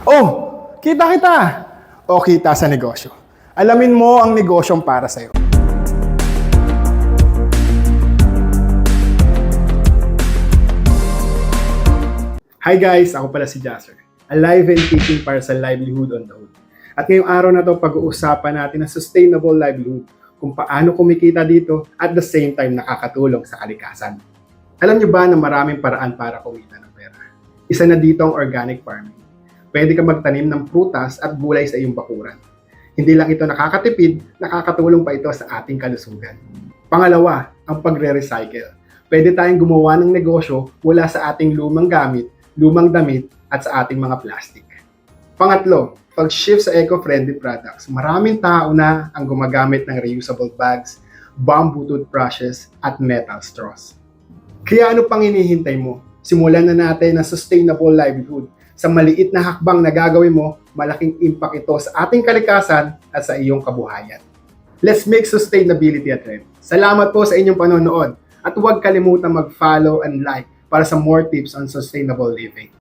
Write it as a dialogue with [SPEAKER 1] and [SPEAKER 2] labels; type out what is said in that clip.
[SPEAKER 1] Oh, kita! O kita sa negosyo. Alamin mo ang negosyong para sa'yo. Hi guys, ako pala si Jasser. Alive and kicking para sa livelihood on the hood. At ngayong araw na to, pag-uusapan natin ang sustainable livelihood, kung paano kumikita dito at the same time nakakatulong sa kalikasan. Alam niyo ba na maraming paraan para kumita ng pera? Isa na dito ang organic farming. Pwede ka magtanim ng prutas at gulay sa iyong bakuran. Hindi lang ito nakakatipid, nakakatulong pa ito sa ating kalusugan. Pangalawa, ang pagre-recycle. Pwede tayong gumawa ng negosyo mula sa ating lumang gamit, lumang damit, at sa ating mga plastic. Pangatlo, pag-shift sa eco-friendly products. Maraming tao na ang gumagamit ng reusable bags, bamboo toothbrushes, at metal straws. Kaya ano pang hinihintay mo? Simulan na natin ang sustainable livelihood. Sa maliit na hakbang na gagawin mo, malaking impact ito sa ating kalikasan at sa iyong kabuhayan. Let's make sustainability a trend. Salamat po sa inyong panonood at huwag kalimutang mag-follow and like para sa more tips on sustainable living.